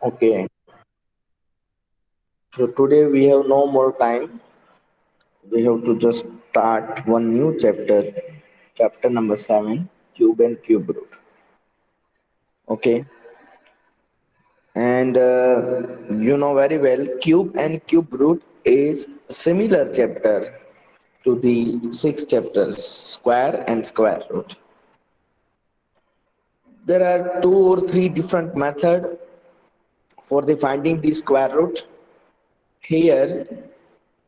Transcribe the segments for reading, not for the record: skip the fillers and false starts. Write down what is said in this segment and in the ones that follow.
Okay, so today we have no more time. We have to just start one new chapter, chapter number 7, cube and cube root. Okay, and you know very well, cube and cube root is similar chapter to the six chapters, square and square root. There are two or three different method for the finding the square root. Here,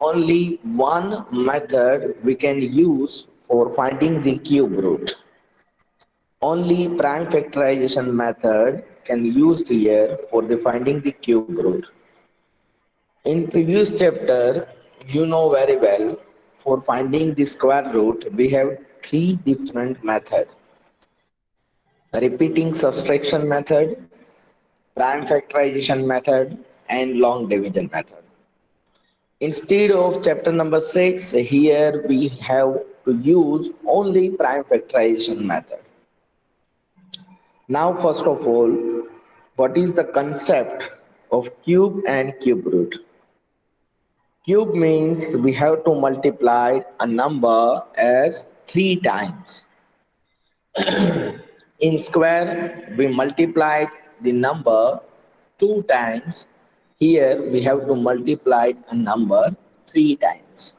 only one method we can use for finding the cube root. Only prime factorization method can used here for the finding the cube root. In previous chapter, you know very well, for finding the square root, we have three different methods. Repeating subtraction method, prime factorization method, and long division method. Instead of chapter number 6, here we have to use only prime factorization method. Now, first of all, what is the concept of cube and cube root? Cube means we have to multiply a number as 3 times. In square, we multiplied the number 2 times. Here, we have to multiply a number 3 times.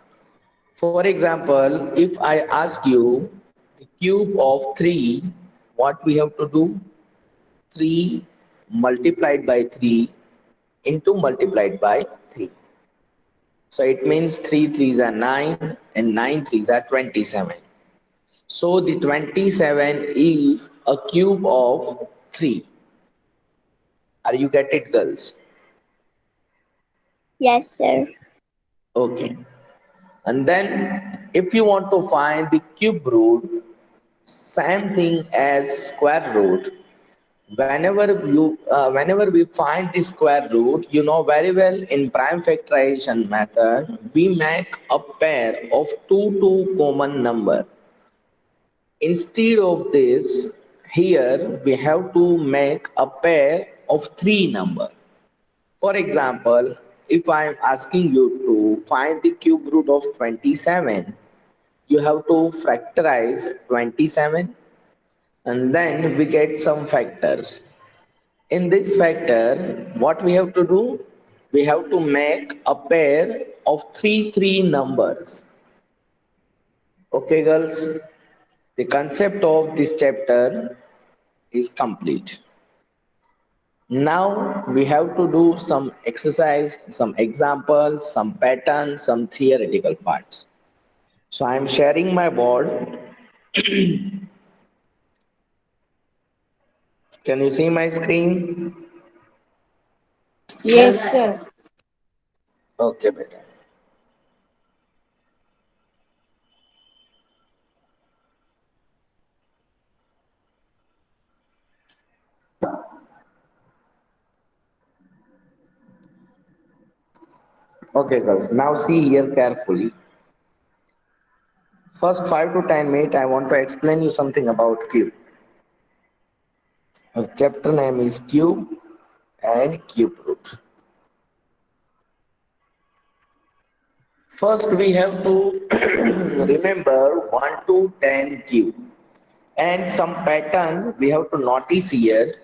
For example, if I ask you the cube of 3, what we have to do? 3 multiplied by 3 into multiplied by 3. So it means 3 threes are 9 and 9 threes are 27. So the 27 is a cube of 3. Are you get it, girls? Yes, sir. Okay. And then if you want to find the cube root, same thing as square root. Whenever we find the square root, you know very well in prime factorization method, we make a pair of two common number. Instead of this, here we have to make a pair of three number. For example, if I am asking you to find the cube root of 27, you have to factorize 27 and then we get some factors. In this factor, what we have to do? We have to make a pair of three numbers. Okay, girls, the concept of this chapter is complete. Now we have to do some exercise, some examples, some patterns, some theoretical parts. So I am sharing my board. Can you see my screen? Yes, sir. Okay, better. Okay, girls. Now see here carefully. First 5 to 10 minutes, I want to explain you something about cube. Our chapter name is cube and cube root. First, we have to remember 1 to 10 cube. And some pattern we have to notice here.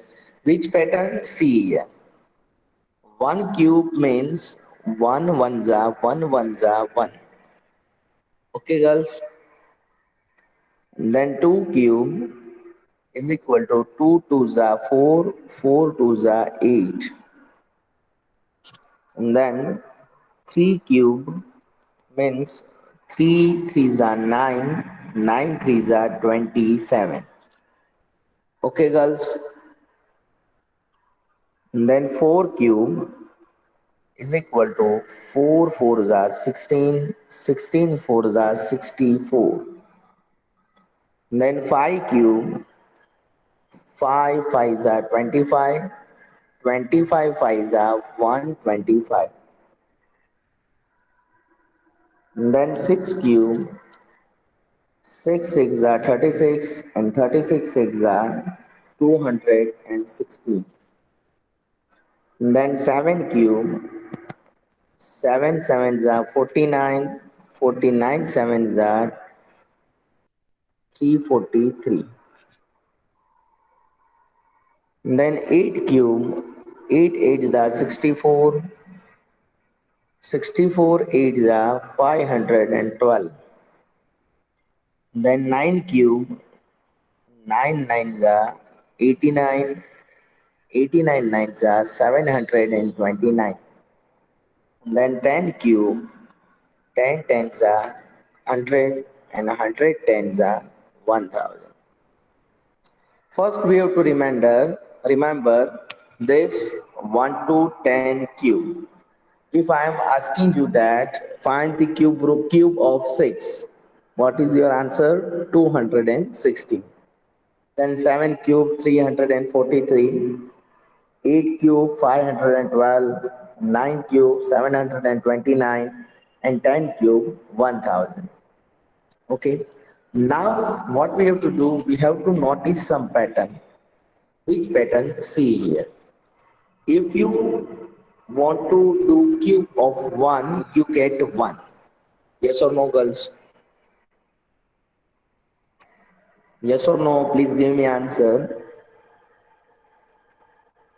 Which pattern? See here. 1 cube means 1 ones are 1 ones are 1. Okay, girls. And then 2 cube is equal to 2 twos are 4, 4 twos are 8. And then 3 cube means 3 threes are 9, 9 threes are 27. Okay, girls. And then 4 cube is equal to 4 fours are 16, 16 fours are 64. And then 5 cube, 5 fives are 25, 25 fives are 125. And then 6 cube, 6 6 are 36 and 36 6 are 216. Then 7 cube, 7 sevens are 49, 49 sevens are 343. Then 8 cube, 8 eights are 64, 64 eights are 512. Then 9 cube, 9 nines are 89, 89 nines are 729. Then 10 cube, 10 tens are 100 and 100 tens are 1000. First we have to remember this 1 to 10 cube. If I am asking you that find the cube of 6, what is your answer? 260. Then 7 cube 343, 8 cube 512, 9 cube 729, and 10 cube 1000. Okay. Now what we have to do, we have to notice some pattern. Which pattern? See here. If you want to do cube of 1, you get 1. Yes or no, girls? Yes or no? Please give me answer.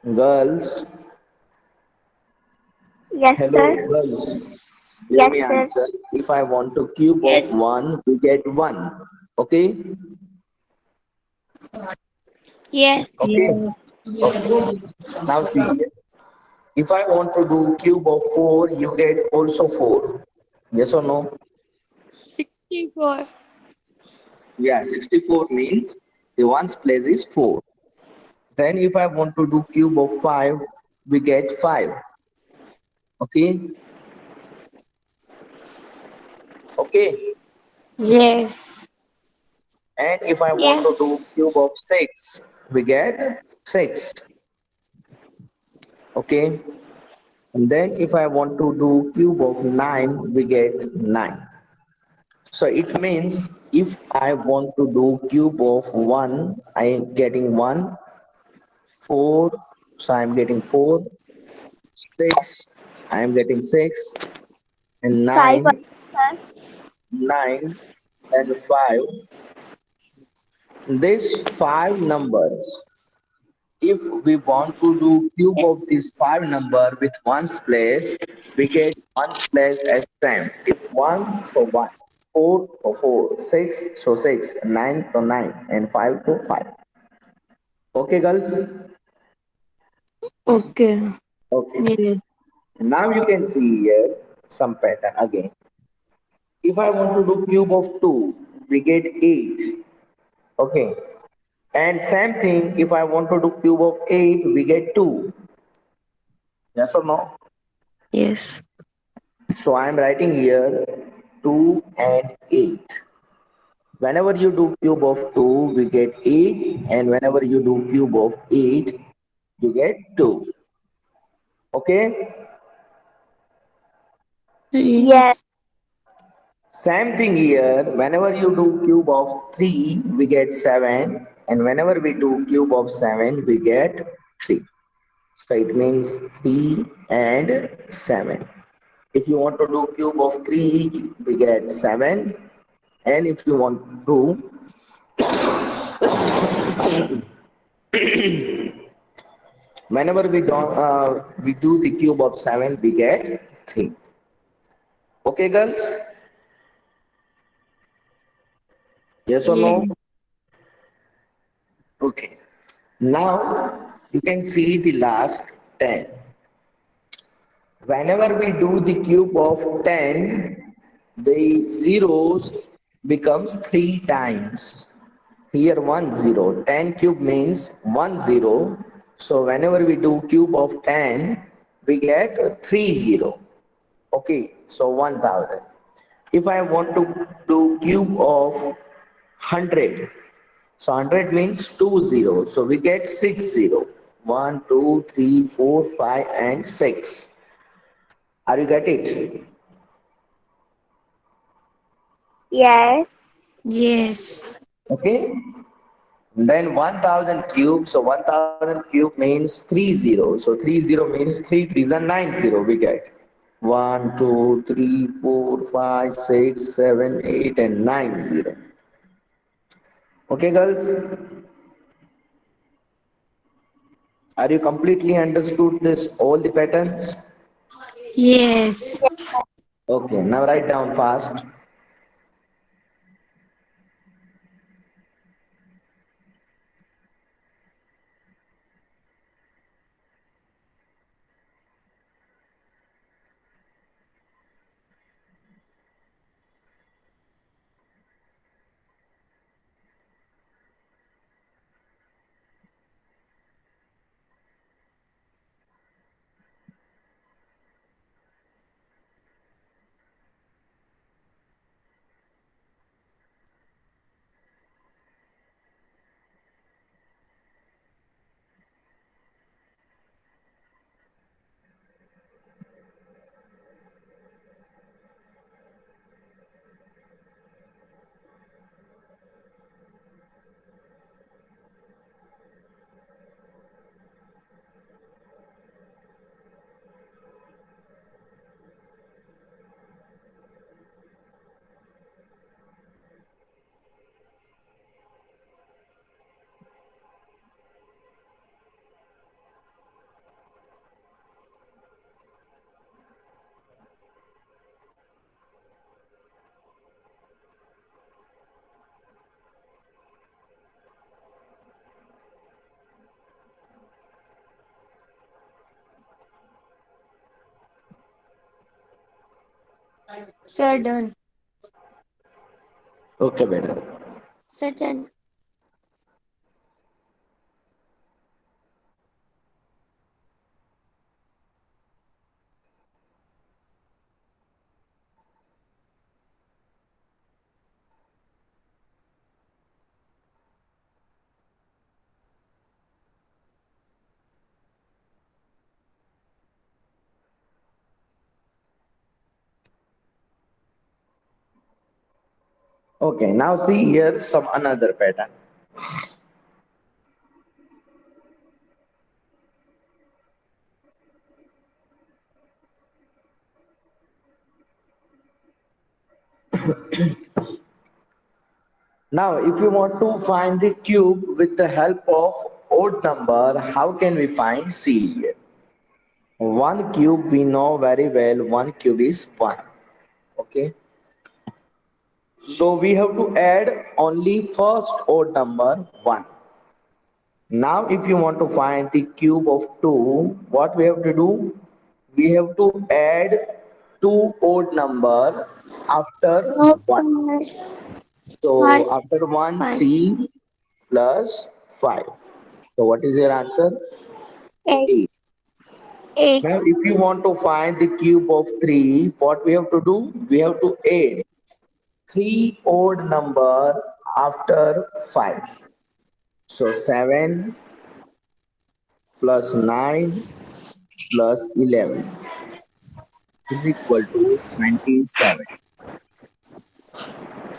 Girls, Yes, hello, sir. girls. Give Yes, me sir. answer. If I want to cube of Yes. 1, we get 1. Okay? Yes. Okay? Okay. Now see here. If I want to do cube of 4, you get also 4. Yes or no? 64. Yeah, 64 means the ones place is 4. Then if I want to do cube of 5, we get 5. Okay? Okay? Yes. And if I want to do Yes. cube of 6, we get 6. Okay? And then if I want to do cube of 9, we get 9. So it means if I want to do cube of 1, I am getting 1, 4, so I am getting 4, 6, I am getting 6, and 5, 9, sir. 9, and 5. These 5 numbers, if we want to do cube of this 5 number with ones place, we get ones place as same. If 1, so 1. 4, so 4. 6, so 6. 9, so 9. And 5, so 5. Okay, girls? Okay. Okay. Yes. Now you can see here some pattern again. If I want to do cube of 2, we get 8. Okay. And same thing, if I want to do cube of 8, we get 2. Yes or no? Yes. So I am writing here 2 and 8. Whenever you do cube of 2, we get 8. And whenever you do cube of 8, you get 2. Okay? Yes. Yes. Same thing here. Whenever you do cube of 3, we get 7. And whenever we do cube of 7, we get 3. So it means 3 and 7. If you want to do cube of 3, we get 7. And if you want to, whenever we do the cube of 7, we get 3. Okay, girls? Yes or no? Yes. Okay. Now you can see the last 10. Whenever we do the cube of 10, the zeros becomes 3 times. Here 1 0. 10 cube means 1 0. So whenever we do cube of 10, we get 3 0. Okay, so 1000. If I want to do cube of 100, so 100 means 2 0. So we get 6 0. 1, 2, 3, 4, 5, and 6. Are you get it? Yes. Yes. Okay. Then 1000 cube. So 1000 cube means 30. So 30 means 3 threes are 90 we get. 1, 2, 3, 4, 5, 6, 7, 8, and 90. Okay, girls? Are you completely understood this all the patterns? Yes. Okay, now write down fast. Sir, done. Okay, better. Sir, done. Okay, now see here some another pattern. Now, if you want to find the cube with the help of odd number, how can we find? See here. One cube we know very well, one cube is 1. Okay. So we have to add only first odd number 1. Now, if you want to find the cube of 2, what we have to do? We have to add two odd number after No, 1. sir. So Five. after 1, Five. 3 plus 5. So what is your answer? Eight. 8. Eight. Now, if you want to find the cube of 3, what we have to do? We have to add 3 odd number after 5. So 7 plus 9 plus 11 is equal to 27.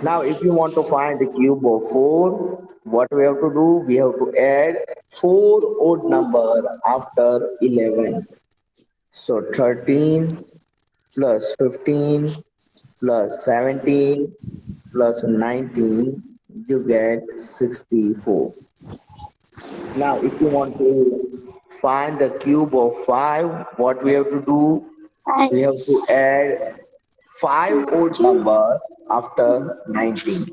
Now, if you want to find the cube of 4, what we have to do? We have to add 4 odd number after 11. So 13 plus 15 plus 17 plus 19, you get 64. Now, if you want to find the cube of 5, what we have to do? Five. We have to add 5 odd number after 19.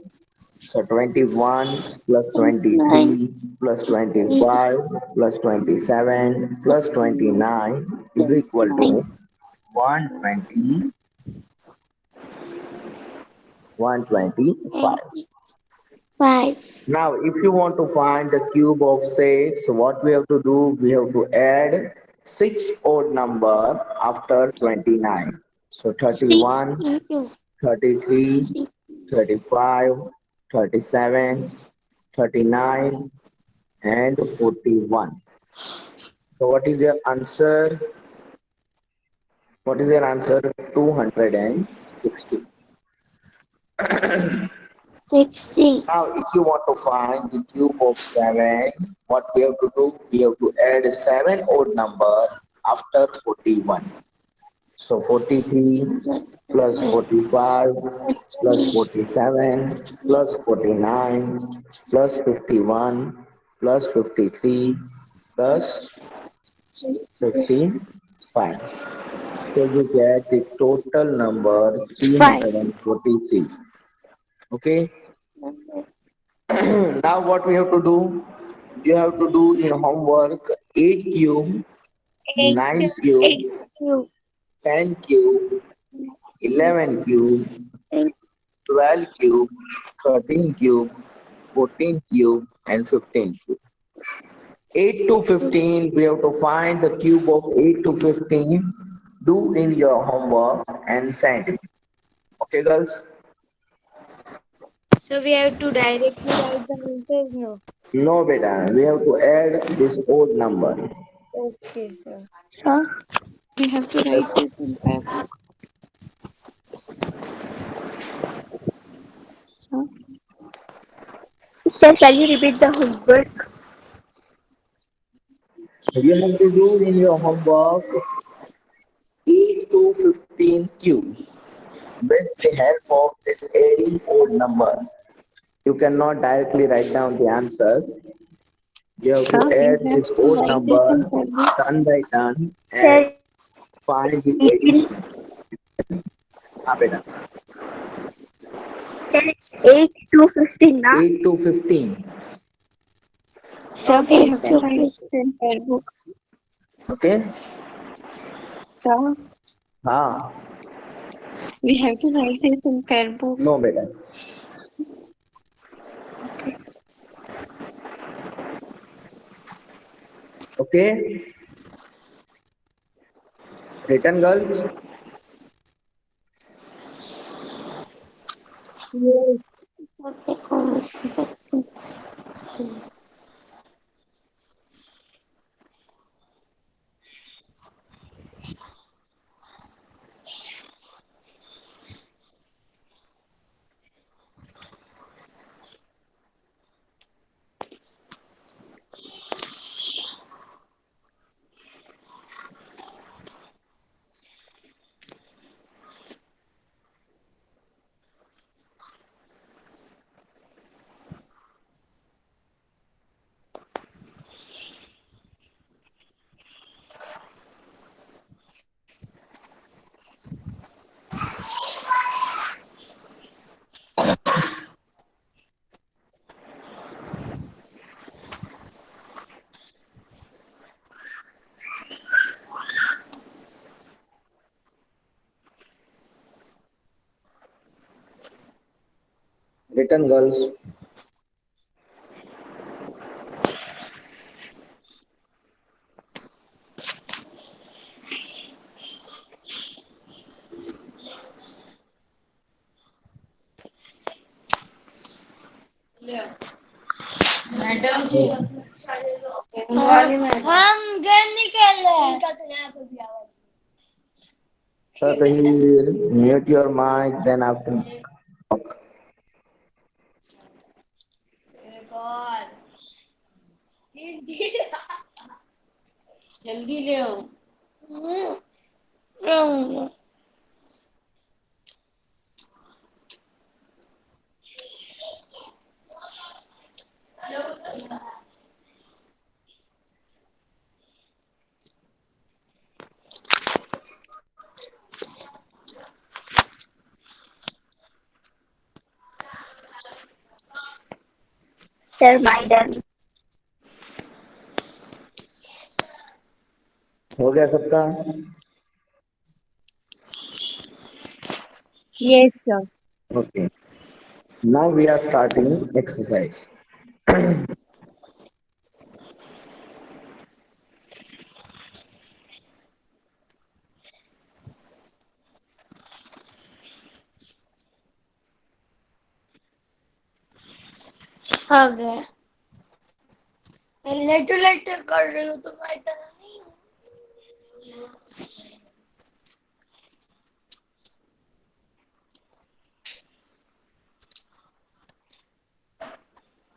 So 21 plus 9. 23 plus 25 plus 27 plus 29 is equal to 120, 125. 5. Now, if you want to find the cube of 6, what we have to do? We have to add 6 odd number after 29. So 6 31, into 33, 35, 37, 39, and 41. So what is your answer? What is your answer? 260. 60. Now, if you want to find the cube of 7, what we have to do? We have to add a 7 odd number after 41. So 43 plus 45 plus 47 plus 49 plus 51 plus 53 plus 55. So you get the total number 5. 343. Okay. Now what we have to do? You have to do in homework 8 cube, 8. 9 cube, 8 cube. 10 cube, 11 cube, 12 cube, 13 cube, 14 cube, and 15 cube. 8 to 15, we have to find the cube of 8 to 15. Do in your homework and send me. Okay, girls? So we have to directly write the answers, no? No, beta. We have to add this odd number. Okay, sir. So we have to write Yes. this in paper. So, sir, can you repeat the homework? You have to do in your homework 8 to 15 cube with the help of this adding odd number. You cannot directly write down the answer. You have to So you add have this to odd write this in number paper. turn by turn and Sir, find the 18. addition. हाँ बेटा Sir, 8 to 15, na? 8 to 15. So we have to write this in paper. Okay. So हाँ. we have to write this in paper. No बेटा. Okay. Written, girls. Yes. Written, girls. Madam ji हम game नहीं खेल रहे हैं इनका तो यहाँ पे भी आवाज Satahir, mute your mic, then after talk. एक और जल्दी ले आओ Sir, my done. हो गया सबका? Yes, sir. Okay. Now we are starting exercise. हो गया मैं लेटर लेटर कर रही हूँ तो मैं इतना नहीं हूँ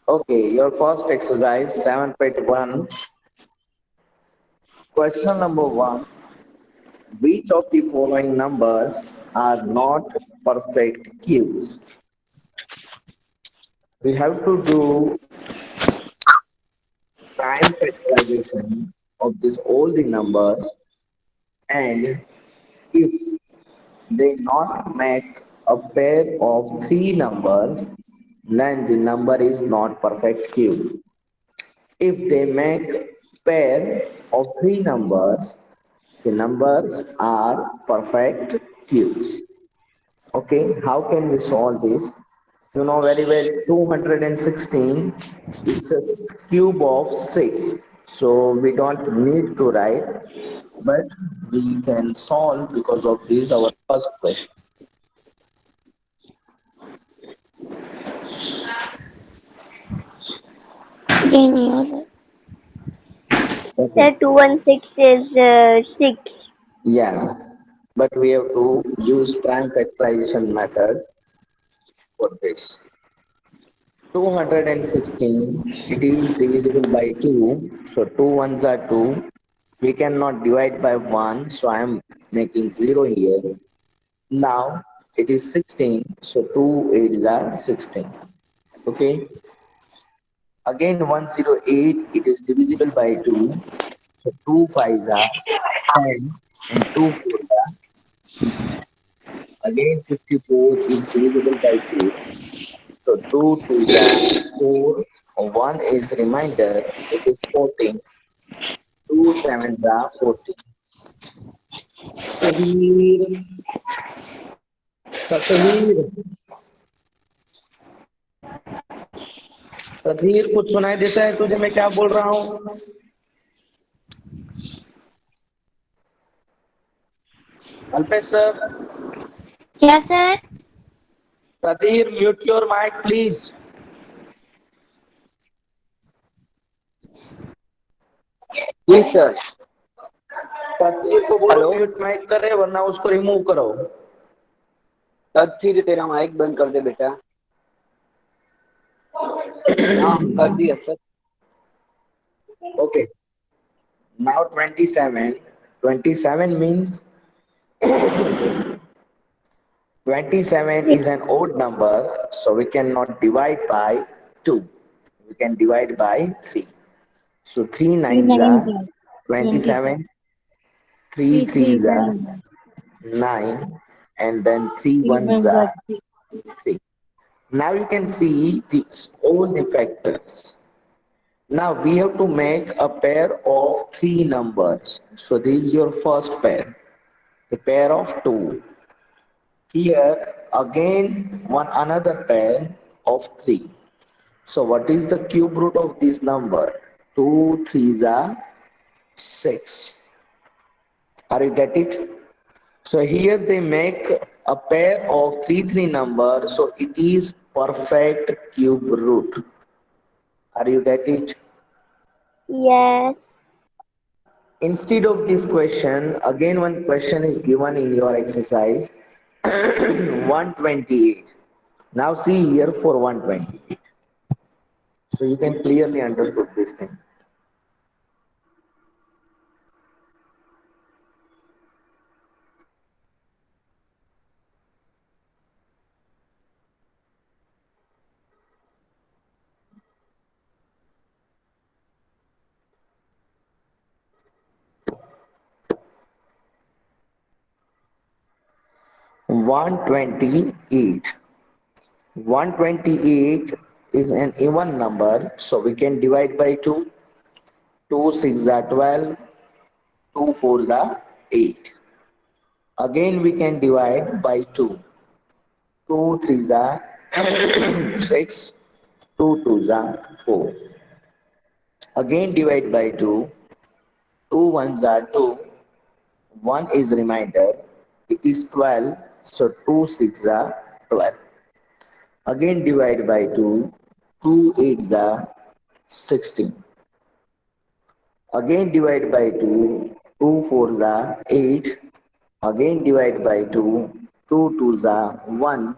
Okay, your first exercise, 7.1. Question number 1. Which of the following numbers are not perfect cubes? We have to do prime factorization of this all the numbers, and if they not make a pair of three numbers, then the number is not perfect cube. If they make pair of three numbers, the numbers are perfect cubes. Okay, how can we solve this? You know very well 216, it's a cube of 6. So we don't need to write, but we can solve because of this our first question. Again, you Okay. Sir, 216 is 6. Yeah, but we have to use prime factorization method for this. 216, it is divisible by 2. So 2 ones are 2. We cannot divide by 1, so I am making 0 here. Now it is 16, so 2 8s are 16. Okay. Again 108, it is divisible by 2. So 2 5s are 10 and 2 4s are 8. Again 54 is divisible by 2. So 2 2s are 4. 1 is reminder, it is 14. 2 7s are 14. Tahir, तकदीर तकदीर कुछ सुनाई देता है तुझे मैं क्या बोल रहा हूँ? Alpesh sir, Yes, sir. Taqdeer mute your mic please. जी सर. तकदीर को बोलो हेलो. म्यूट माइक करे वरना उसको रिमूव करो. तब तेरा माइक बंद कर दे बेटा. हाँ कर दिया sir. Okay, now 27. 27 means 27 is an odd number, so we cannot divide by 2. We can divide by 3. So 3 nines are 27, 3 threes are 9, and then 3 ones are 3. Now you can see these all the factors. Now we have to make a pair of three numbers. So this is your first pair, a pair of 2. Here again one another pair of 3. So what is the cube root of this number? 2 threes are 6. Are you get it? So here they make a pair of 3 number. So it is perfect cube root. Are you get it? Yes. Instead of this question, again one question is given in your exercise. 128. Now see here for 128. So you can clearly understood this thing. One 128. 128 is an even number, so we can divide by 2. 2 6 are 12, 2 4s are 8. Again we can divide by 2. 2 3s are 6, 2 2s are 4. Again divide by 2. 2 ones are 2, 1 is remainder, it is 12, so 2 6 are 12. Again divide by 2, 2 8s are 16. Again divide by 2, 2 4s are 8. Again divide by 2, 2 2s are 1.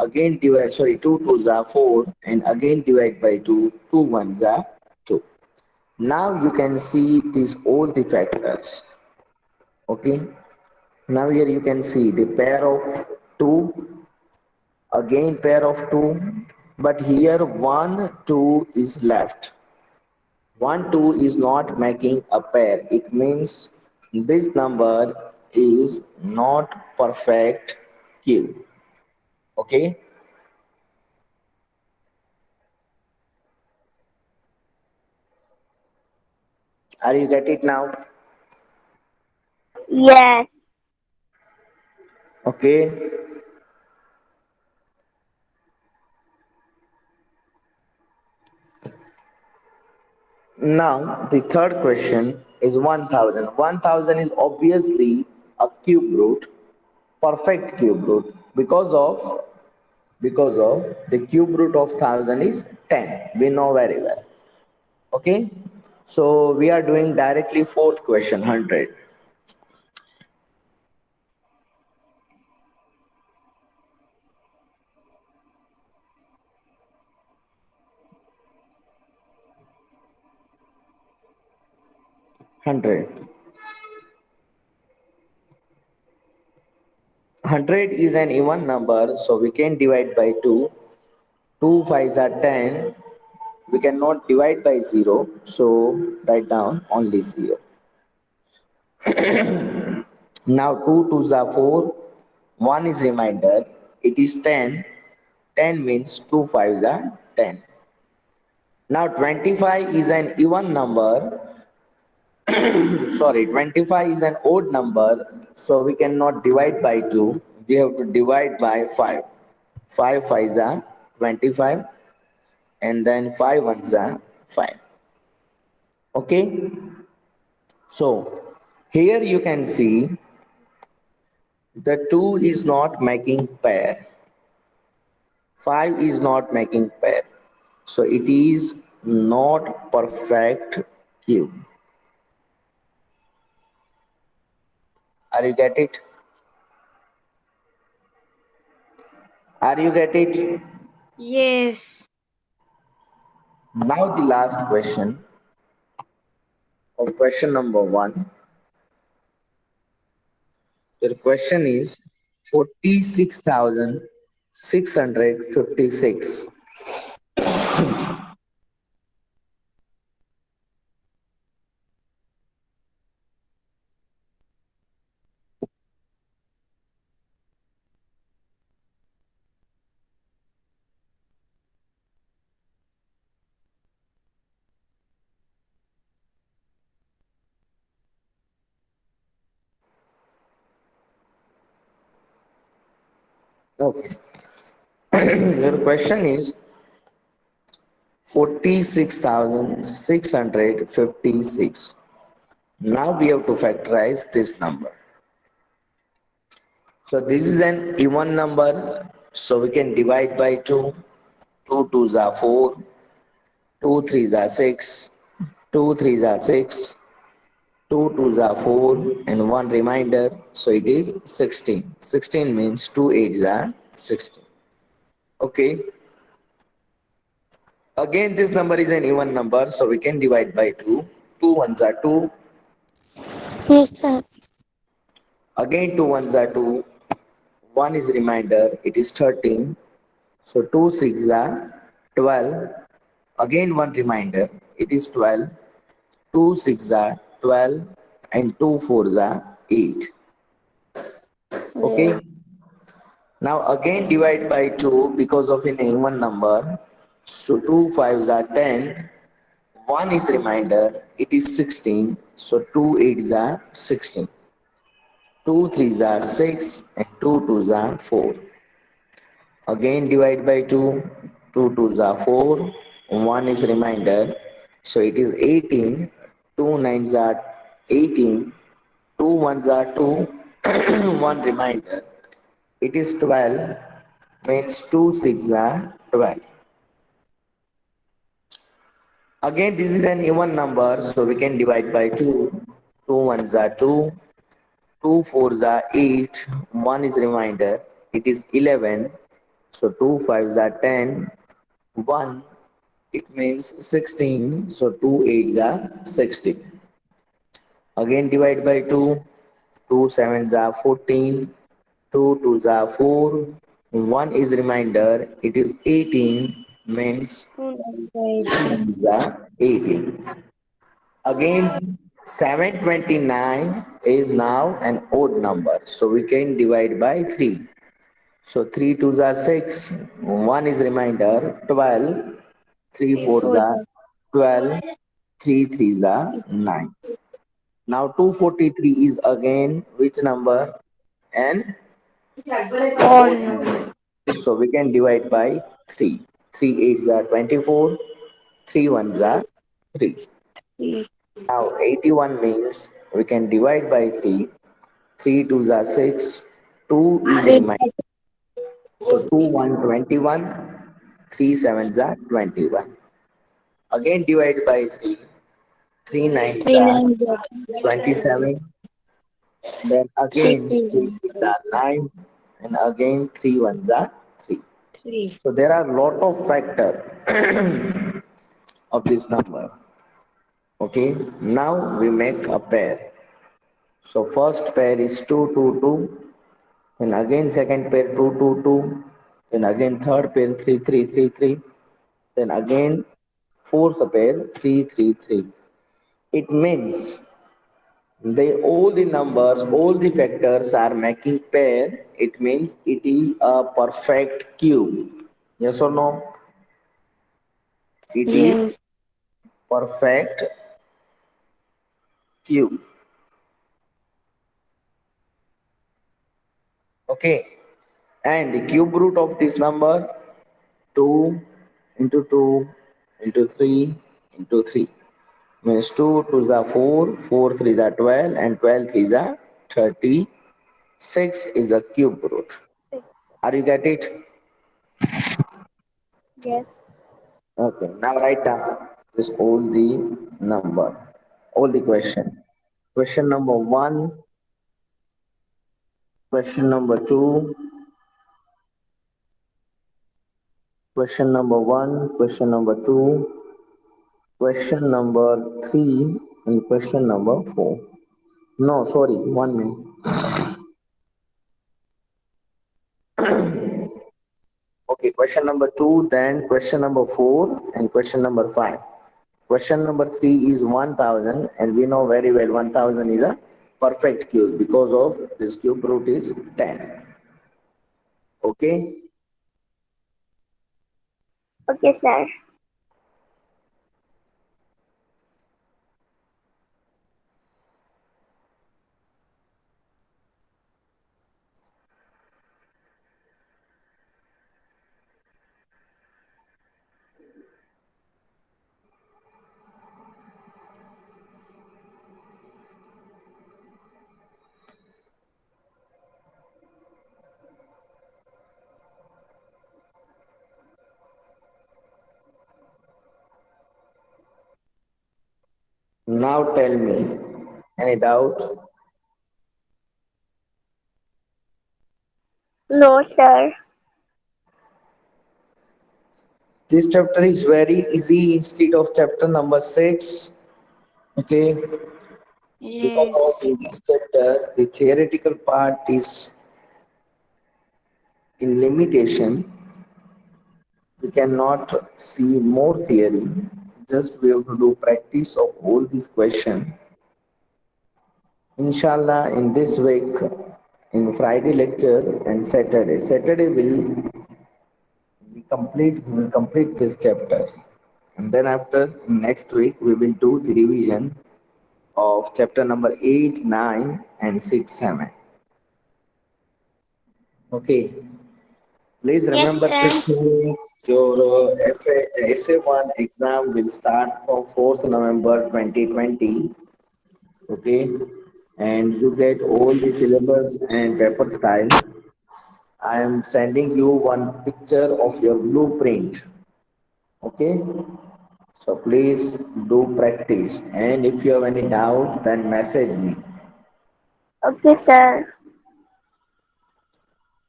again divide, sorry, 2 2s are 4, and again divide by 2, 2 1s are 2. Now you can see these all the factors. Okay. Now here you can see the pair of 2, again pair of 2, but here 1 2 is left. 1 2 is not making a pair. It means this number is not perfect cube. Okay. Are you get it now? Yes. Okay. Now the third question is 1000. 1000 is obviously a cube root, perfect cube root, because of the cube root of 1000 is 10. We know very well. Okay. So we are doing directly fourth question, 100. Hundred. 100 is an even number, so we can divide by 2. 2 5s are 10. We cannot divide by 0, so write down only 0. Now 2 2s are 4. 1 is remainder. It is 10. 10 means 2 5s are 10. Now 25 is an even number. Sorry, 25 is an odd number, so we cannot divide by 2. We have to divide by 5. 5 5s are 25, and then 5 ones are 5. Okay. So here you can see the 2 is not making pair. 5 is not making pair. So it is not perfect cube. Are you get it? Are you get it? Yes. Now the last question of question number 1. The question is 46,656. Okay. Your question is 46,656. Now we have to factorize this number. So this is an even number, so we can divide by 2. 2 2s are 4. 2 3s are 6. 2 3s are 6. 2 2s are 4, and one reminder, so it is 16. 16 means 2 8s are 16. Okay. Again, this number is an even number, so we can divide by 2. 2 ones are 2. Yes, sir. Again, 2 ones are 2. 1 is reminder, it is 13. So 2 6 are 12. Again, one reminder, it is 12. 2 6 are 12, and 2 4s are 8. Yes. Okay. Now again divide by 2 because of an even number. So 2 5s are 10. 1 is reminder, it is 16. So 2 8s are 16. 2 3s are 6, and 2 2s are 4. Again divide by 2. 2 2s are 4. 1 is reminder. So it is 18. 2 9s are 18. 2 1s are 2. 1 reminder. It is 12. Means 2 6 are 12. Again, this is an even number, so we can divide by 2. 2 ones are 2. 2 4s are 8. 1 is reminder. It is 11. So 2 5s are 10. 1, it means 16. So 2 8s are 16. Again divide by 2. 2 sevens are 14. 2 twos are 4. 1 is reminder. It is 18. Means 2 ones are 18. Again, 729 is now an odd number. So we can divide by 3. So 3 twos are 6. 1 is reminder. 12. 3 fours are 12. 3 threes are 9. Now 243 is again which number? An odd number. So we can divide by 3. 3 eights are 24. 3 ones are 3. Now 81 means we can divide by 3. 3 twos are 6. 2 is reminder. So 2 1 21. 3 sevens are 21. Again divide by 3. 3 nines are 27. Then again 3 threes are 9. And again 3 ones are 3. So there are lot of factor of this number. Okay. Now we make a pair. So first pair is 2 2 2. Then again second pair 2 2 2. Then again third pair 3 3 3 3. Then again fourth pair 3 3 3. It means all the numbers, all the factors are making pair. It means it is a perfect cube. Yes or no? It is Yes. perfect cube. Okay. And the cube root of this number 2 into 2 into 3 into 3 means 2 2s are 4, 4 3s are 12, and 12 3s are 36 is a cube root. Are you get it? Yes. Okay, now write down this all the number, all the question. Question number one, question number two, question number one, question number two, question number three, and question number four. No, sorry, 1 minute. Okay, question number two, then question number four, and question number five. Question number three is 1000, and we know very well 1000 is a perfect cube because of this cube root is 10. Okay. Okay, sir. Now tell me, any doubt? No, sir. This chapter is very easy instead of chapter number 6. Okay, because Yes. of in this chapter the theoretical part is in limitation. We cannot see more theory. Just we have to do practice of all these questions. Inshallah, in this week, in Friday lecture and Saturday. Saturday will we will complete this chapter. And then after next week we will do the revision of chapter number 8, 9, and 6, 7. Okay. Please Yes, remember sir. this thing. Your SA1 exam will start from 4th November 2020. Okay. And you get all the syllabus and paper style. I am sending you one picture of your blueprint. Okay. So please do practice. And if you have any doubt, then message me. Okay, sir.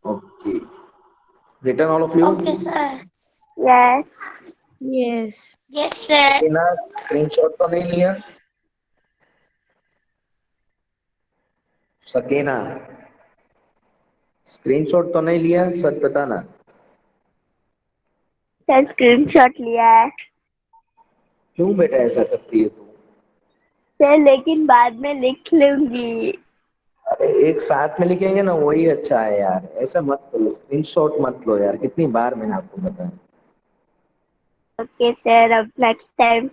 Okay. Written all of you? Okay, sir. Yes. Yes. Yes, sir. बिना screenshot तो नहीं लिया? Sakina, screenshot तो नहीं लिया? सच बताना। Sir screenshot लिया है क्यों बेटा ऐसा करती है तू? सर, लेकिन बाद में लिख लूंगी। अरे एक साथ में लिखेंगे ना, वही अच्छा है यार। ऐसा मत करो, स्क्रीनशॉट मत लो यार। कितनी बार मैंने आपको बताया। ओके सर, अब नेक्स्ट टाइम